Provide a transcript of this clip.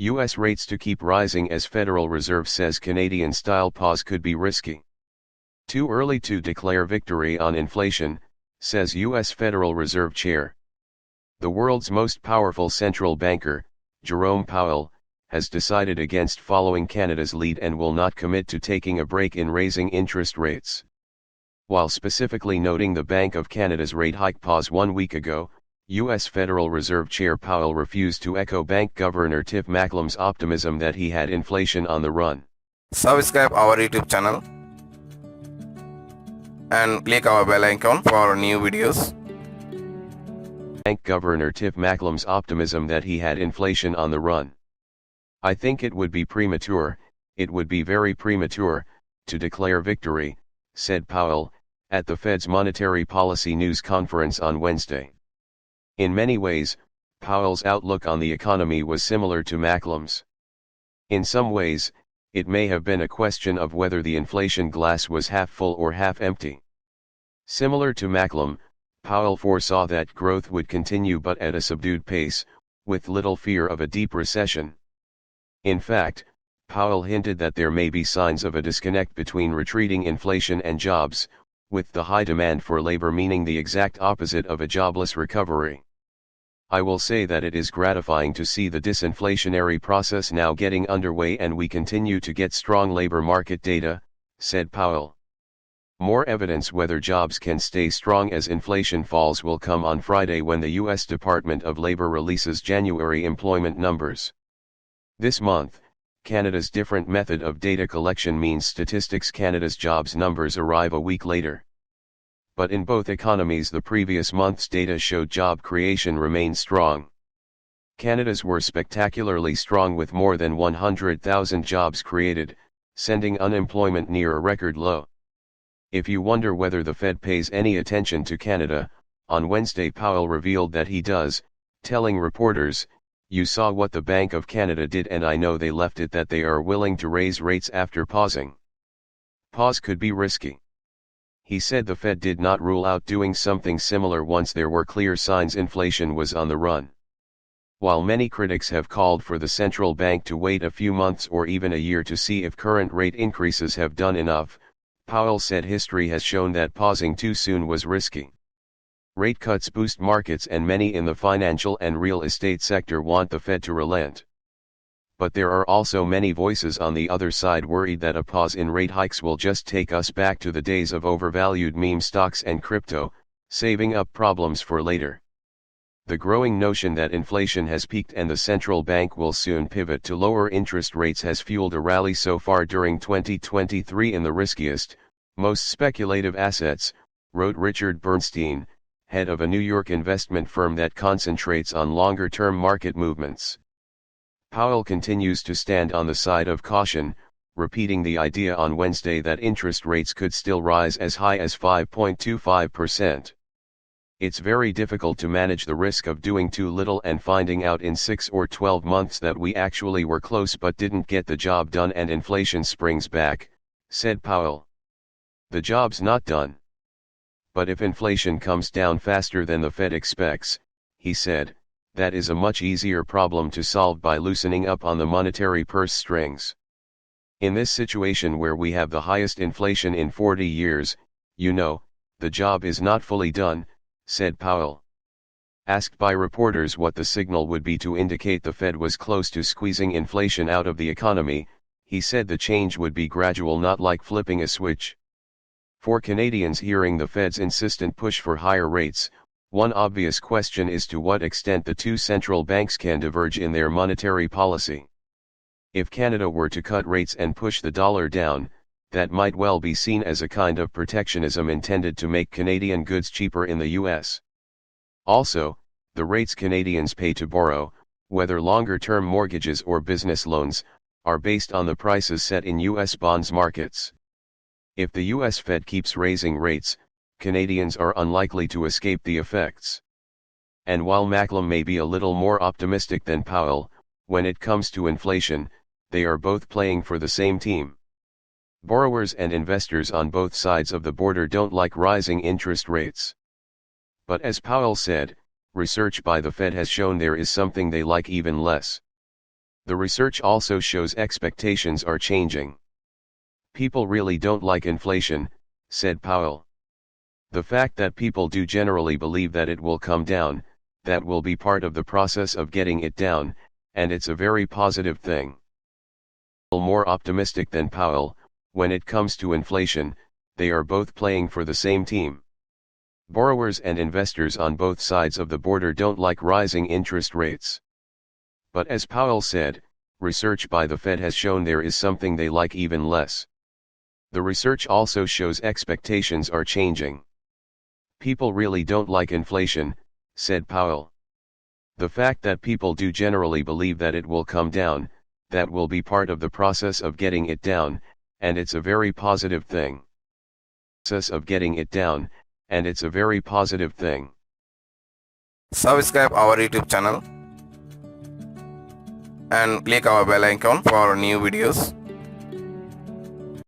U.S. rates to keep rising as Federal Reserve says Canadian-style pause could be risky. Too early to declare victory on inflation, says U.S. Federal Reserve Chair. The world's most powerful central banker, Jerome Powell, has decided against following Canada's lead and will not commit to taking a break in raising interest rates. While specifically noting the Bank of Canada's rate hike pause 1 week ago, U.S. Federal Reserve Chair Powell refused to echo Bank Governor Tiff Macklem's optimism that he had inflation on the run. Subscribe our YouTube channel and click our bell icon for new videos. Bank Governor Tiff Macklem's optimism that he had inflation on the run. I think it would be premature, it would be very premature, to declare victory, said Powell, at the Fed's Monetary Policy News Conference on Wednesday. In many ways, Powell's outlook on the economy was similar to Macklem's. In some ways, it may have been a question of whether the inflation glass was half full or half empty. Similar to Macklem, Powell foresaw that growth would continue but at a subdued pace, with little fear of a deep recession. In fact, Powell hinted that there may be signs of a disconnect between retreating inflation and jobs, with the high demand for labor meaning the exact opposite of a jobless recovery. I will say that it is gratifying to see the disinflationary process now getting underway and we continue to get strong labor market data, said Powell. More evidence whether jobs can stay strong as inflation falls will come on Friday when the U.S. Department of Labor releases January employment numbers. This month, Canada's different method of data collection means Statistics Canada's jobs numbers arrive a week later. But in both economies the previous month's data showed job creation remained strong. Canada's were spectacularly strong with more than 100,000 jobs created, sending unemployment near a record low. If you wonder whether the Fed pays any attention to Canada, on Wednesday Powell revealed that he does, telling reporters, "You saw what the Bank of Canada did and I know they left it that they are willing to raise rates after pausing. Pause could be risky." He said the Fed did not rule out doing something similar once there were clear signs inflation was on the run. While many critics have called for the central bank to wait a few months or even a year to see if current rate increases have done enough, Powell said history has shown that pausing too soon was risky. Rate cuts boost markets and many in the financial and real estate sector want the Fed to relent. But there are also many voices on the other side worried that a pause in rate hikes will just take us back to the days of overvalued meme stocks and crypto, saving up problems for later. The growing notion that inflation has peaked and the central bank will soon pivot to lower interest rates has fueled a rally so far during 2023 in the riskiest, most speculative assets, wrote Richard Bernstein, head of a New York investment firm that concentrates on longer-term market movements. Powell continues to stand on the side of caution, repeating the idea on Wednesday that interest rates could still rise as high as 5.25%. It's very difficult to manage the risk of doing too little and finding out in 6 or 12 months that we actually were close but didn't get the job done and inflation springs back, said Powell. The job's not done. But if inflation comes down faster than the Fed expects, he said, that is a much easier problem to solve by loosening up on the monetary purse strings. In this situation where we have the highest inflation in 40 years, the job is not fully done, said Powell. Asked by reporters what the signal would be to indicate the Fed was close to squeezing inflation out of the economy, he said the change would be gradual, not like flipping a switch. For Canadians hearing the Fed's insistent push for higher rates, one obvious question is to what extent the two central banks can diverge in their monetary policy. If Canada were to cut rates and push the dollar down, that might well be seen as a kind of protectionism intended to make Canadian goods cheaper in the US. Also, the rates Canadians pay to borrow, whether longer-term mortgages or business loans, are based on the prices set in US bonds markets. If the US Fed keeps raising rates, Canadians are unlikely to escape the effects. And while Macklem may be a little more optimistic than Powell, when it comes to inflation, they are both playing for the same team. Borrowers and investors on both sides of the border don't like rising interest rates. But as Powell said, research by the Fed has shown there is something they like even less. The research also shows expectations are changing. People really don't like inflation, said Powell. The fact that people do generally believe that it will come down, that will be part of the process of getting it down, and it's a very positive thing. More optimistic than Powell, when it comes to inflation, they are both playing for the same team. Borrowers and investors on both sides of the border don't like rising interest rates. But as Powell said, research by the Fed has shown there is something they like even less. The research also shows expectations are changing. People really don't like inflation, said Powell. The fact that people do generally believe that it will come down, that will be part of the process of getting it down, and it's a very positive thing. Process of getting it down, and it's a very positive thing. Subscribe our YouTube channel and click our bell icon for new videos.